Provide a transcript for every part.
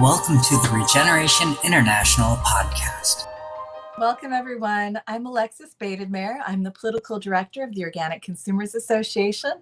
Welcome to the Regeneration International podcast. Welcome, everyone. I'm Alexis Badenmare. I'm the political director of the Organic Consumers Association.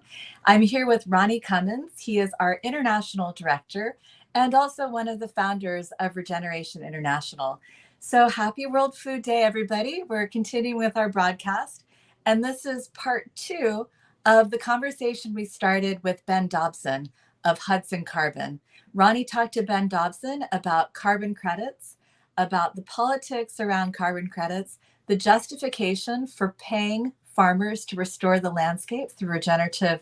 I'm here with Ronnie Cummins. He is our international director and also one of the founders of Regeneration International. So happy World Food Day, everybody. We're continuing with our broadcast, and this is part 2 of the conversation we started with Ben Dobson of Hudson Carbon. Ronnie talked to Ben Dobson about carbon credits, about the politics around carbon credits, the justification for paying farmers to restore the landscape through regenerative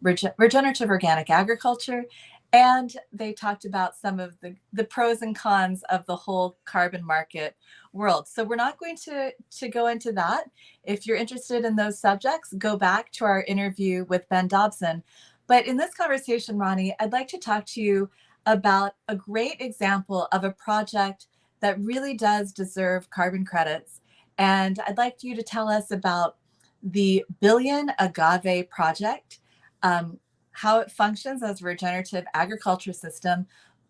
organic agriculture, and they talked about some of the pros and cons of the whole carbon market world. So we're not going to go into that. If you're interested in those subjects, go back to our interview with Ben Dobson. But in this conversation, Ronnie, I'd like to talk to you about a great example of a project that really does deserve carbon credits. And I'd like you to tell us about the Billion Agave Project, how it functions as a regenerative agriculture system,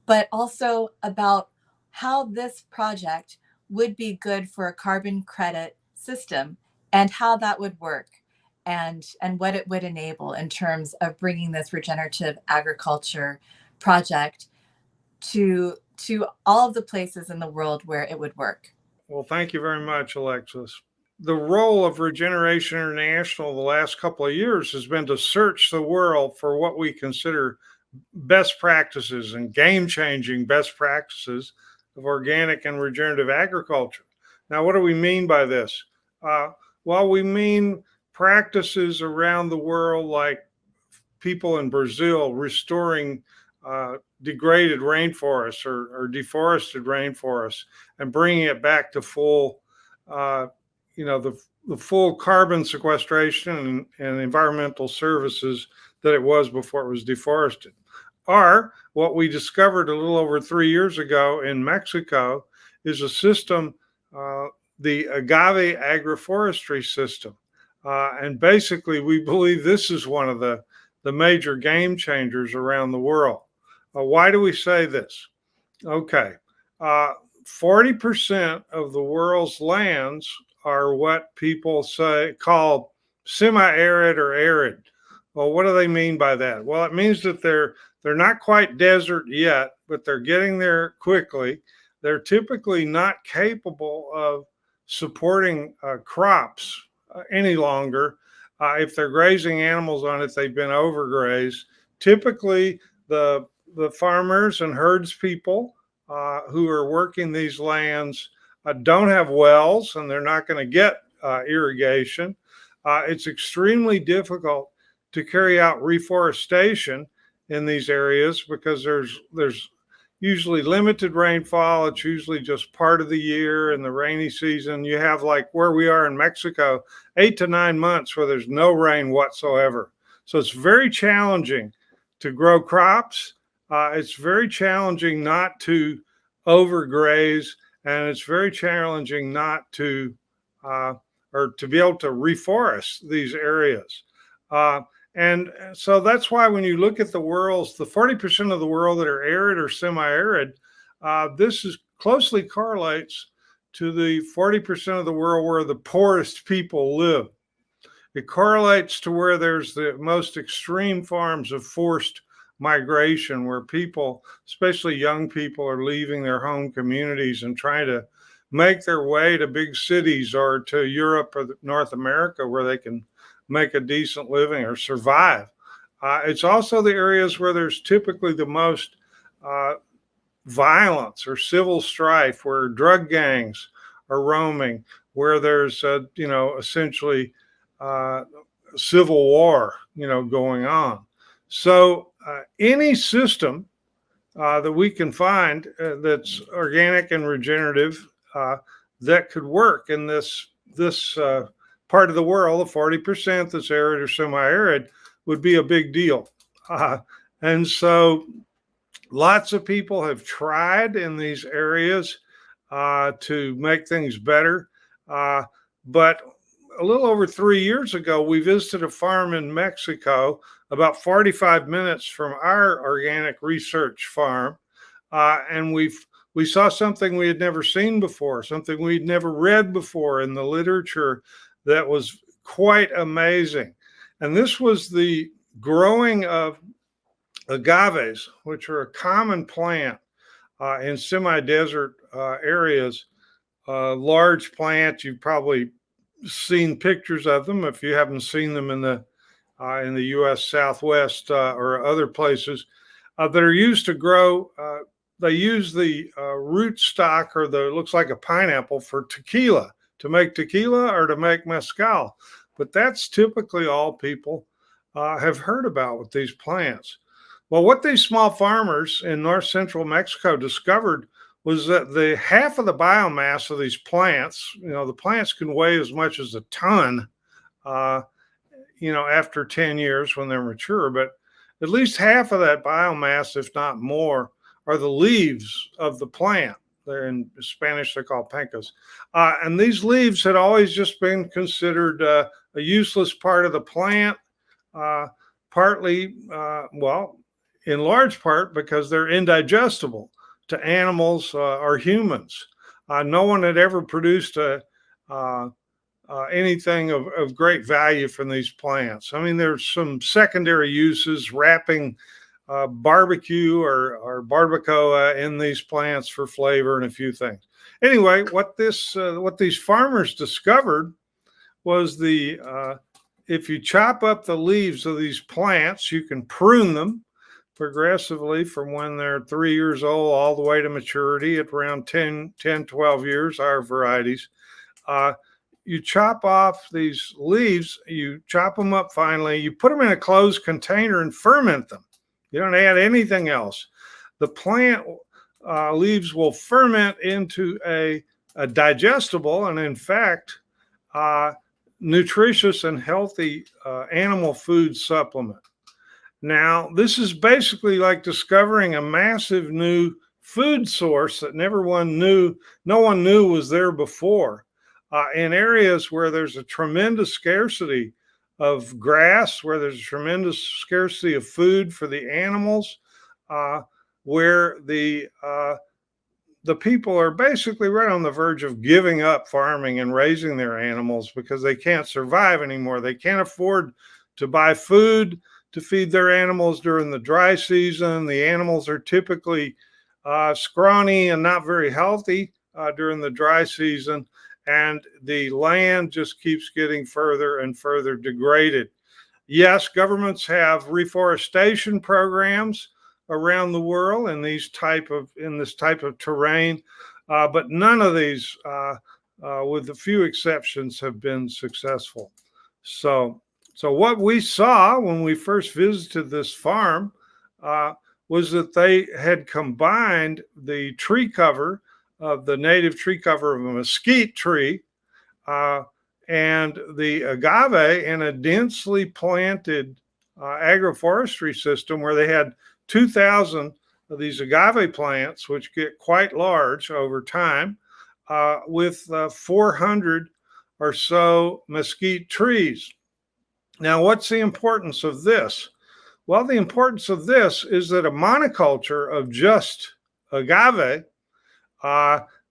but also about how this project would be good for a carbon credit system and how that would work. And what it would enable in terms of bringing this regenerative agriculture project to all of the places in the world where it would work. Well, thank you very much, Alexis. The role of Regeneration International the last couple of years has been to search the world for what we consider best practices and game-changing best practices of organic and regenerative agriculture. Now, what do we mean by this? Well, we mean practices around the world like people in Brazil restoring degraded rainforests or deforested rainforests and bringing it back to full, the full carbon sequestration and environmental services that it was before it was deforested. Or what we discovered a little over 3 years ago in Mexico is a system, the agave agroforestry system. And basically, we believe this is one of the major game changers around the world. Why do we say this? Okay, 40% of the world's lands are what people call semi-arid or arid. Well, what do they mean by that? Well, it means that they're not quite desert yet, but they're getting there quickly. They're typically not capable of supporting crops any longer. If they're grazing animals on it, they've been overgrazed. Typically, the farmers and herds people who are working these lands don't have wells, and they're not going to get irrigation. It's extremely difficult to carry out reforestation in these areas because there's usually limited rainfall. It's usually just part of the year. In the rainy season, you have, like where we are in Mexico, 8 to 9 months where there's no rain whatsoever. So it's very challenging to grow crops. It's very challenging not to overgraze, and it's very challenging not to or to be able to reforest these areas. And so that's why when you look at the 40% of the world that are arid or semi-arid, this closely correlates to the 40% of the world where the poorest people live. It correlates to where there's the most extreme forms of forced migration, where people, especially young people, are leaving their home communities and trying to make their way to big cities or to Europe or North America where they can make a decent living or survive. It's also the areas where there's typically the most violence or civil strife, where drug gangs are roaming, where there's, essentially civil war, going on. So any system that we can find that's organic and regenerative that could work in this part of the world, the 40% that's arid or semi-arid, would be a big deal. And so lots of people have tried in these areas to make things better. But a little over 3 years ago, we visited a farm in Mexico, about 45 minutes from our organic research farm. and we saw something we had never seen before, something we'd never read before in the literature that was quite amazing. And this was the growing of agaves, which are a common plant in semi-desert areas. Large plants, you've probably seen pictures of them if you haven't seen them in the U.S. Southwest or other places that are used to grow. They use the root stock or it looks like a pineapple for tequila, to make tequila or to make mezcal. But that's typically all people have heard about with these plants. Well, what these small farmers in north central Mexico discovered was that the half of the biomass of these plants, the plants can weigh as much as a ton, after 10 years when they're mature, but at least half of that biomass, if not more, are the leaves of the plant. They're in Spanish, they're called pencas. And these leaves had always just been considered a useless part of the plant, partly, in large part because they're indigestible to animals or humans. No one had ever produced anything of great value from these plants. I mean, there's some secondary uses, wrapping barbecue or barbacoa in these plants for flavor and a few things. Anyway, what these farmers discovered was if you chop up the leaves of these plants, you can prune them progressively from when they're 3 years old all the way to maturity at around 10, 12 years, our varieties. You chop off these leaves, you chop them up finely, you put them in a closed container and ferment them. You don't add anything else. The plant leaves will ferment into a digestible and, in fact, nutritious and healthy animal food supplement. Now, this is basically like discovering a massive new food source that no one knew was there before. In areas where there's a tremendous scarcity of grass, where there's a tremendous scarcity of food for the animals, where the people are basically right on the verge of giving up farming and raising their animals because they can't survive anymore. They can't afford to buy food to feed their animals during the dry season. The animals are typically scrawny and not very healthy during the dry season. And the land just keeps getting further and further degraded. Yes, governments have reforestation programs around the world in this type of terrain, but none of these, with a few exceptions, have been successful. So what we saw when we first visited this farm was that they had combined the tree cover of the native tree cover of a mesquite tree and the agave in a densely planted agroforestry system where they had 2,000 of these agave plants, which get quite large over time, with 400 or so mesquite trees. Now, what's the importance of this? Well, the importance of this is that a monoculture of just agave,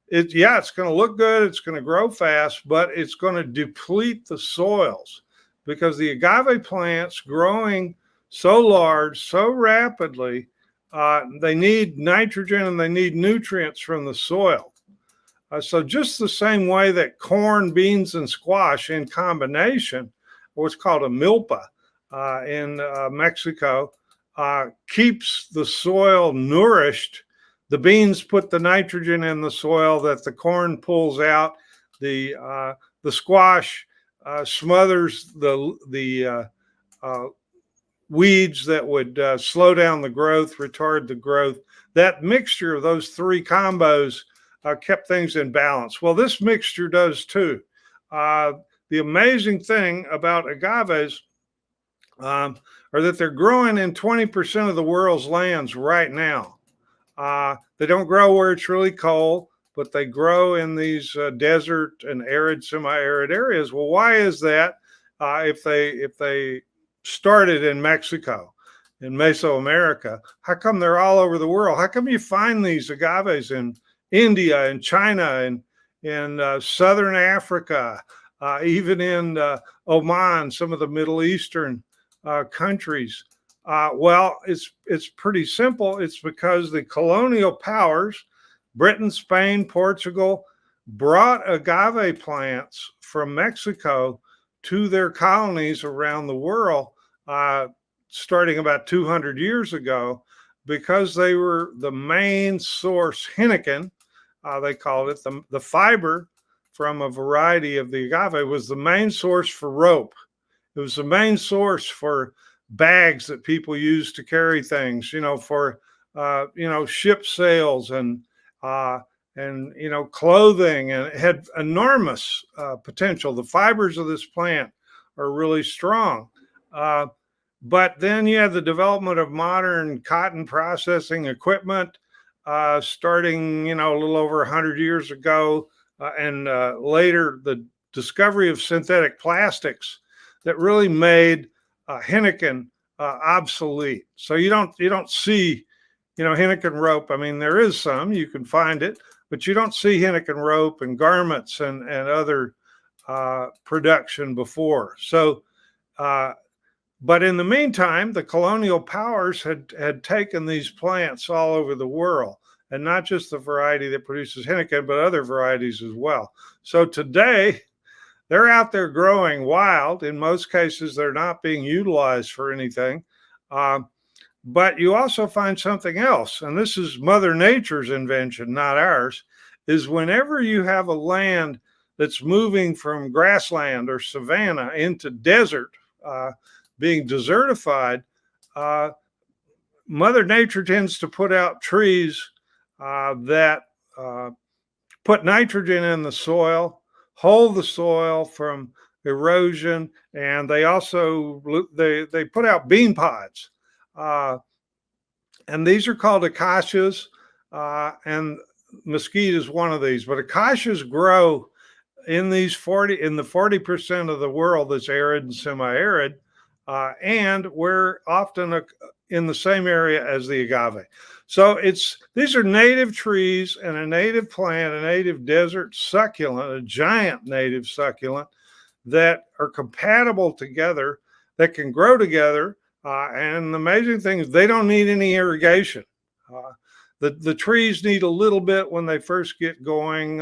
it's going to look good, it's going to grow fast, but it's going to deplete the soils because the agave plants growing so large, so rapidly, they need nitrogen and they need nutrients from the soil. So just the same way that corn, beans, and squash in combination, what's called a milpa in Mexico, keeps the soil nourished. The beans put the nitrogen in the soil that the corn pulls out. The squash smothers the weeds that would slow down the growth, retard the growth. That mixture of those three combos kept things in balance. Well, this mixture does too. The amazing thing about agaves are that they're growing in 20% of the world's lands right now. They don't grow where it's really cold, but they grow in these desert and arid, semi-arid areas. Well, why is that? If they started in Mexico, in Mesoamerica. How come they're all over the world? How come you find these agaves in India and China and in Southern Africa, even in Oman, some of the Middle Eastern countries? Well, it's pretty simple. It's because the colonial powers, Britain, Spain, Portugal, brought agave plants from Mexico to their colonies around the world, starting about 200 years ago, because they were the main source. Henneken, they called it, the fiber from a variety of the agave was the main source for rope. It was the main source for bags that people used to carry things, for ship sails and clothing, and it had enormous potential. The fibers of this plant are really strong. But then you have the development of modern cotton processing equipment, starting, a little over 100 years ago, and later the discovery of synthetic plastics that really made Henneken obsolete. So you don't see, Henneken rope. I mean, there is some, you can find it, but you don't see Henneken rope and garments and other production before. So, but in the meantime, the colonial powers had taken these plants all over the world, and not just the variety that produces Henneken, but other varieties as well. So today, they're out there growing wild. In most cases, they're not being utilized for anything. But you also find something else, and this is Mother Nature's invention, not ours, is whenever you have a land that's moving from grassland or savanna into desert, being desertified, Mother Nature tends to put out trees that put nitrogen in the soil, hold the soil from erosion, and they also they put out bean pods, and these are called acacias, and mesquite is one of these. But acacias grow in the 40% of the world that's arid and semi-arid, and we're often in the same area as the agave. So these are native trees and a native plant, a native desert succulent, a giant native succulent that are compatible together, that can grow together. And the amazing thing is they don't need any irrigation. The trees need a little bit when they first get going.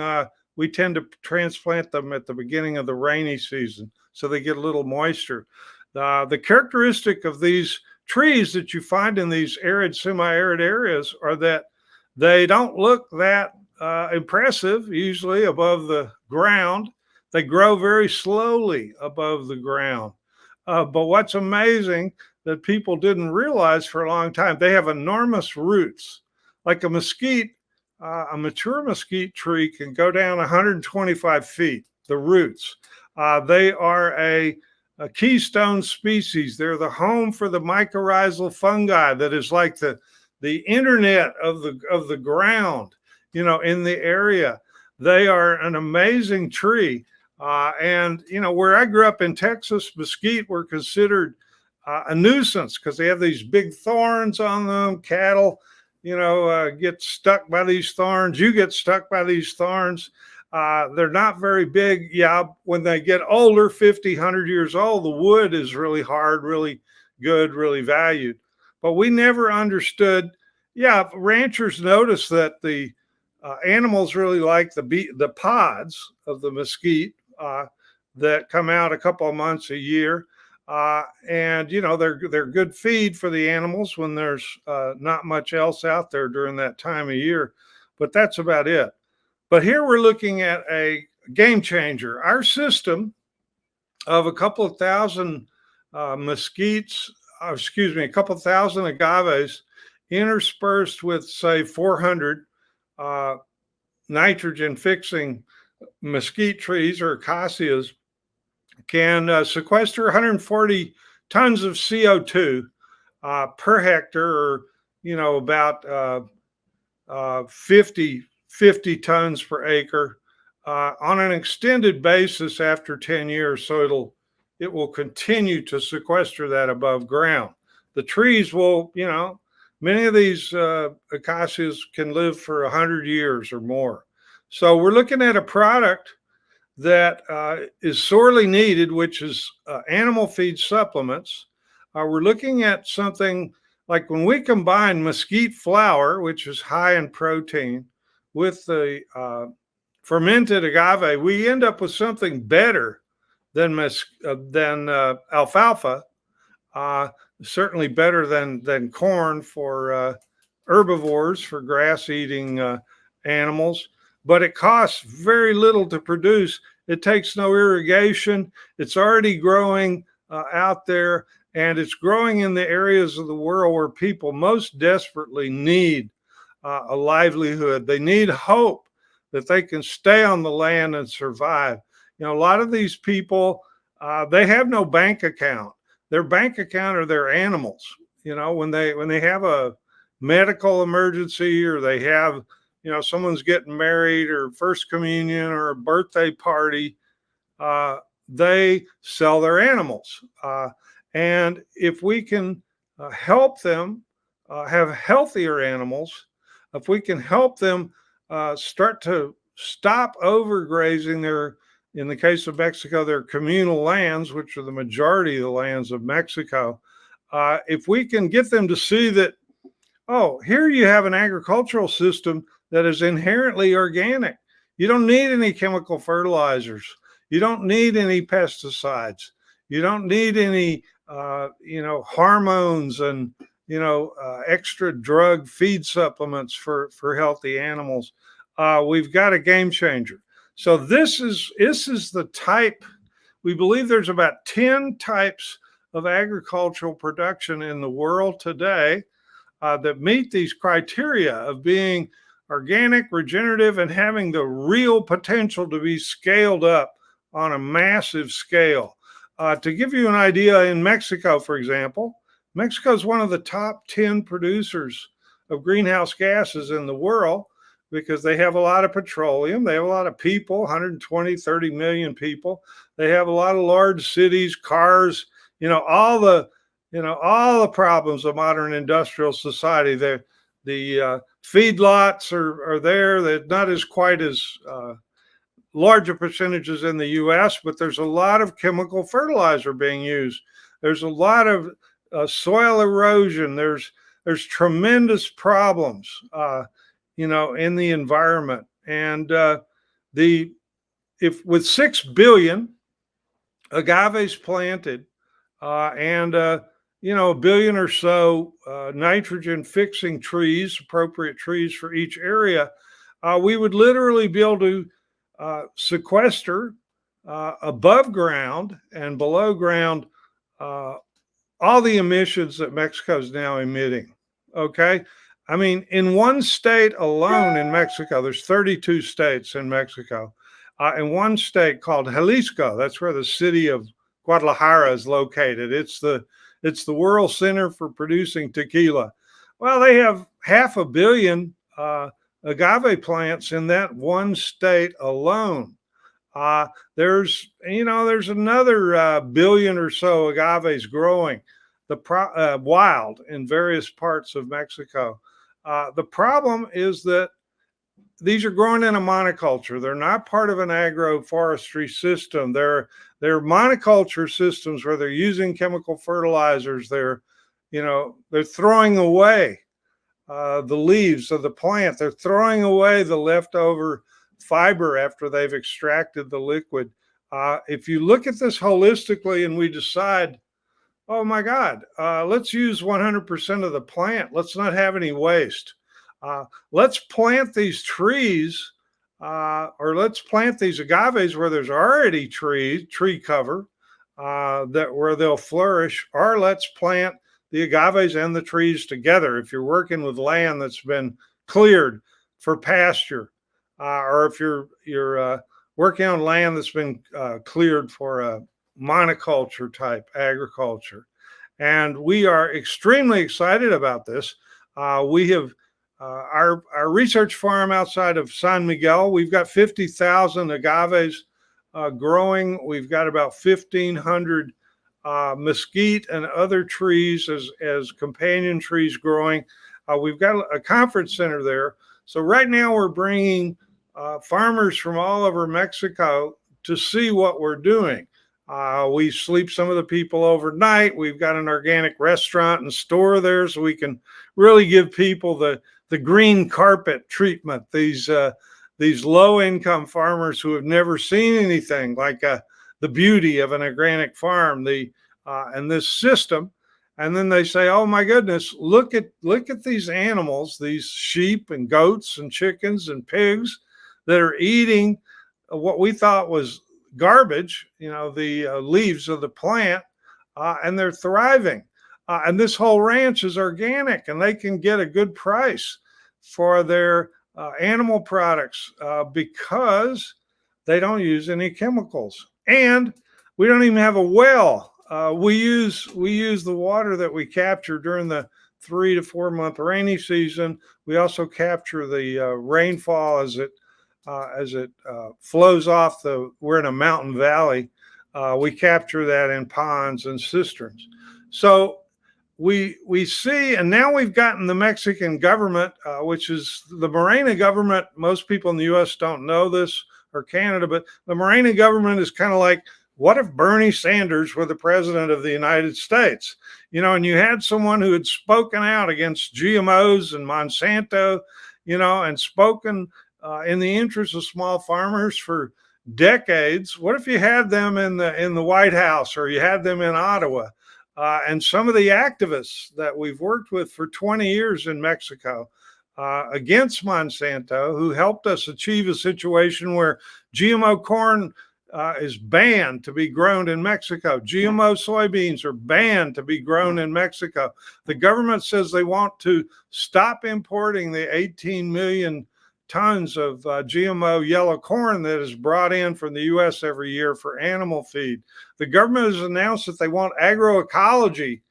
We tend to transplant them at the beginning of the rainy season, so they get a little moisture. The characteristic of these trees that you find in these arid, semi-arid areas are that they don't look that impressive, usually above the ground. They grow very slowly above the ground. But what's amazing that people didn't realize for a long time, they have enormous roots. Like a mesquite, a mature mesquite tree can go down 125 feet, the roots. They are a keystone species. They're the home for the mycorrhizal fungi that is like the internet of the ground, in the area. They are an amazing tree. And, where I grew up in Texas, mesquite were considered a nuisance because they have these big thorns on them. Cattle, get stuck by these thorns. You get stuck by these thorns. They're not very big. Yeah, when they get older, 50, 100 years old, the wood is really hard, really good, really valued. But we never understood. Yeah, ranchers noticed that the animals really like the pods of the mesquite that come out a couple of months a year. And, they're good feed for the animals when there's not much else out there during that time of year. But that's about it. But here we're looking at a game changer. Our system of a couple of thousand mesquites, a couple of thousand agaves interspersed with, say, 400 nitrogen fixing mesquite trees or acacias can sequester 140 tons of CO2 per hectare, or, about 50 tons per acre on an extended basis after 10 years. So it will continue to sequester that above ground. the trees will, many of these acacias can live for 100 years or more. So we're looking at a product that is sorely needed, which is animal feed supplements. We're looking at something like when we combine mesquite flour, which is high in protein, with the fermented agave, we end up with something better than alfalfa. Certainly better than corn for herbivores, for grass-eating animals. But it costs very little to produce. It takes no irrigation. It's already growing out there, and it's growing in the areas of the world where people most desperately need a livelihood. They need hope that they can stay on the land and survive. A lot of these people, they have no bank account. Their bank account are their animals. When they have a medical emergency, or they have, someone's getting married or first communion or a birthday party, they sell their animals. And if we can help them have healthier animals, if we can help them start to stop overgrazing in the case of Mexico, their communal lands, which are the majority of the lands of Mexico, if we can get them to see that, oh, here you have an agricultural system that is inherently organic. You don't need any chemical fertilizers. You don't need any pesticides. You don't need any, hormones and, extra drug feed supplements for healthy animals. We've got a game changer. So this is the type. We believe there's about 10 types of agricultural production in the world today that meet these criteria of being organic, regenerative, and having the real potential to be scaled up on a massive scale. To give you an idea, in Mexico, for example, Mexico is one of the top 10 producers of greenhouse gases in the world, because they have a lot of petroleum. They have a lot of people, 120, 30 million people. They have a lot of large cities, cars, all the problems of modern industrial society. The feedlots are there. They're not quite as large a percentages in the U.S., but there's a lot of chemical fertilizer being used. There's a lot of soil erosion. There's tremendous problems, in the environment. And if with 6 billion agaves planted and a billion or so nitrogen fixing trees, appropriate trees for each area, we would literally be able to sequester above ground and below ground all the emissions that Mexico is now emitting. Okay. I mean, in one state alone in Mexico, there's 32 states in Mexico. In one state called Jalisco, that's where the city of Guadalajara is located. It's the world center for producing tequila. Well, they have 500 million agave plants in that one state alone. There's another billion or so agaves growing wild in various parts of Mexico. The problem is that these are grown in a monoculture. They're not part of an agroforestry system. They're monoculture systems where they're using chemical fertilizers. They're throwing away the leaves of the plant. They're throwing away the leftover fiber after they've extracted the liquid. If you look at this holistically and we decide, oh my God, let's use 100% of the plant. Let's not have any waste. Let's plant these trees or let's plant these agaves where there's already tree cover where they'll flourish, or let's plant the agaves and the trees together. If you're working with land that's been cleared for pasture, or if you're working on land that's been cleared for a monoculture type agriculture. And we are extremely excited about this. We have our research farm outside of San Miguel. We've got 50,000 agaves growing. We've got about 1,500 mesquite and other trees as companion trees growing. We've got a conference center there. So right now we're bringing farmers from all over Mexico to see what we're doing. We sleep some of the people overnight. We've got an organic restaurant and store there, so we can really give people the green carpet treatment. These low-income farmers who have never seen anything like the beauty of an organic farm, and this system. And then they say, "Oh my goodness, look at these animals, these sheep and goats and chickens and pigs that are eating what we thought was garbage, the leaves of the plant, and they're thriving. And this whole ranch is organic, and they can get a good price for their animal products because they don't use any chemicals. And we don't even have a well. We use the water that we capture during the 3 to 4 month rainy season. We also capture the rainfall as it flows off we're in a mountain valley. We capture that in ponds and cisterns. So we see, and now we've gotten the Mexican government, which is the Morena government. Most people in the U.S. don't know this, or Canada, but the Morena government is kind of like, what if Bernie Sanders were the president of the United States? And you had someone who had spoken out against GMOs and Monsanto, and spoken in the interest of small farmers for decades. What if you had them in the White House, or you had them in Ottawa? And some of the activists that we've worked with for 20 years in Mexico against Monsanto, who helped us achieve a situation where GMO corn is banned to be grown in Mexico. GMO soybeans are banned to be grown in Mexico. The government says they want to stop importing the 18 million tons of GMO yellow corn that is brought in from the U.S. every year for animal feed. The government has announced that they want agroecology,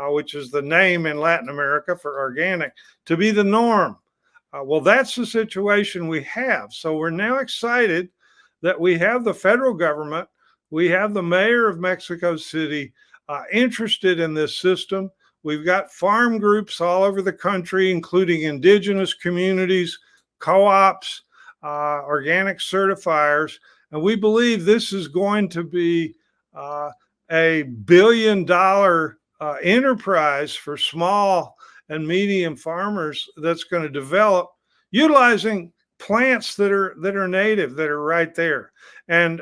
which is the name in Latin America for organic, to be the norm. Well, that's the situation we have. So we're now excited that we have the federal government, we have the mayor of Mexico City interested in this system. We've got farm groups all over the country, including indigenous communities, co-ops, organic certifiers, and we believe this is going to be a $1 billion enterprise for small and medium farmers that's going to develop utilizing plants that are native, that are right there. And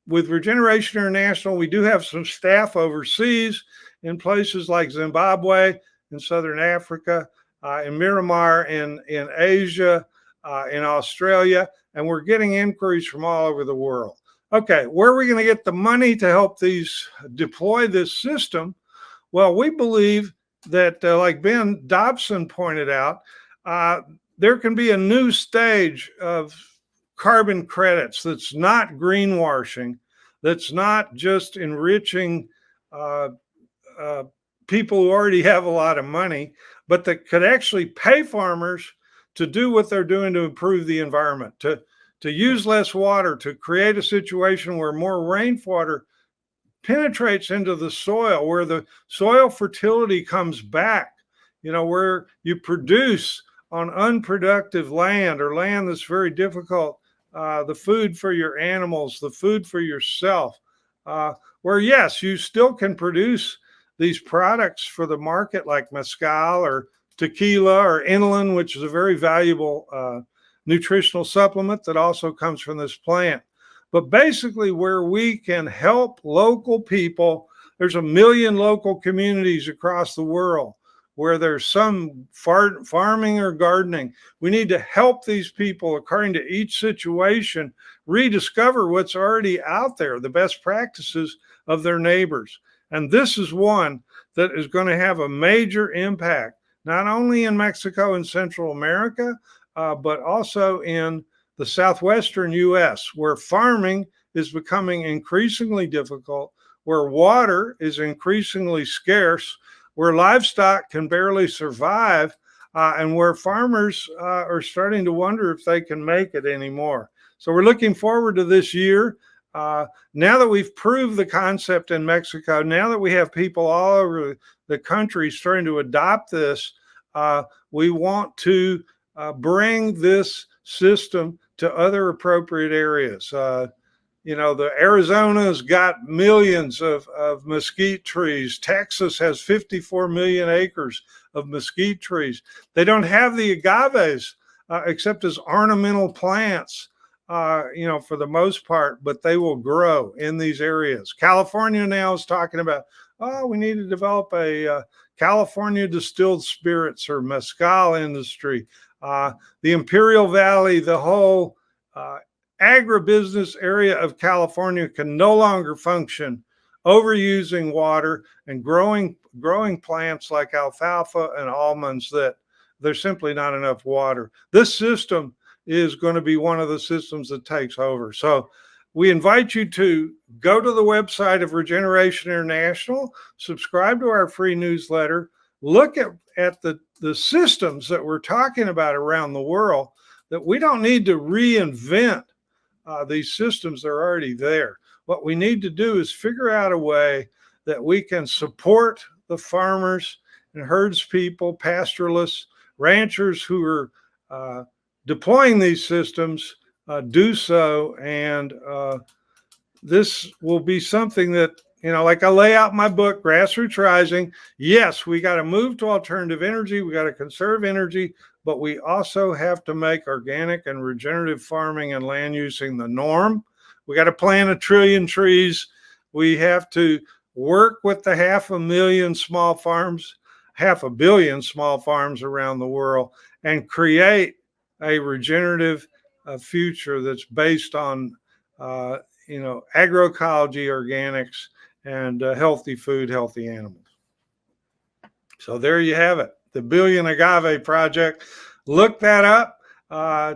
with Regeneration International, we do have some staff overseas in places like Zimbabwe, in Southern Africa, in Myanmar, in Asia, in Australia, and we're getting inquiries from all over the world. Okay, where are we going to get the money to help deploy this system? Well, we believe that, like Ben Dobson pointed out, there can be a new stage of carbon credits that's not greenwashing, that's not just enriching people who already have a lot of money, but that could actually pay farmers to do what they're doing to improve the environment, to use less water, to create a situation where more rainwater penetrates into the soil, where the soil fertility comes back, where you produce on unproductive land, or land that's very difficult, the food for your animals, the food for yourself, where yes, you still can produce these products for the market like mezcal or tequila or inulin, which is a very valuable nutritional supplement that also comes from this plant. But basically, where we can help local people, there's 1 million local communities across the world where there's some farming or gardening. We need to help these people, according to each situation, rediscover what's already out there, the best practices of their neighbors. And this is one that is going to have a major impact, not only in Mexico and Central America, but also in the southwestern U.S., where farming is becoming increasingly difficult, where water is increasingly scarce, where livestock can barely survive, and where farmers are starting to wonder if they can make it anymore. So we're looking forward to this year. Now that we've proved the concept in Mexico, now that we have people all over the country starting to adopt this, we want to bring this system to other appropriate areas. The Arizona's got millions of mesquite trees. Texas has 54 million acres of mesquite trees. They don't have the agaves except as ornamental plants, for the most part, but they will grow in these areas. California now is talking about, we need to develop a California distilled spirits or mezcal industry. The Imperial Valley, the whole agribusiness area of California can no longer function overusing water and growing plants like alfalfa and almonds that there's simply not enough water. This system is going to be one of the systems that takes over. So we invite you to go to the website of Regeneration International, subscribe to our free newsletter, look at the systems that we're talking about around the world, that we don't need to reinvent these systems. They're already there. What we need to do is figure out a way that we can support the farmers and herds people, pastoralists, ranchers who are deploying these systems, do so. And this will be something that, like I lay out in my book, Grassroots Rising. Yes, we got to move to alternative energy. We got to conserve energy, but we also have to make organic and regenerative farming and land using the norm. We got to plant 1 trillion trees. We have to work with the 500,000 small farms, 500 million small farms around the world, and create a regenerative future that's based on, agroecology, organics, and healthy food, healthy animals. So there you have it, the Billion Agave Project. Look that up.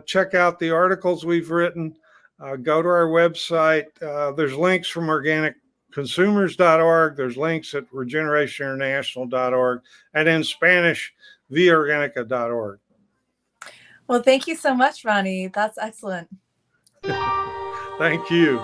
Check out the articles we've written. Go to our website. There's links from organicconsumers.org. There's links at regenerationinternational.org, and in Spanish, viaorganica.org. Well, thank you so much, Ronnie. That's excellent. Thank you.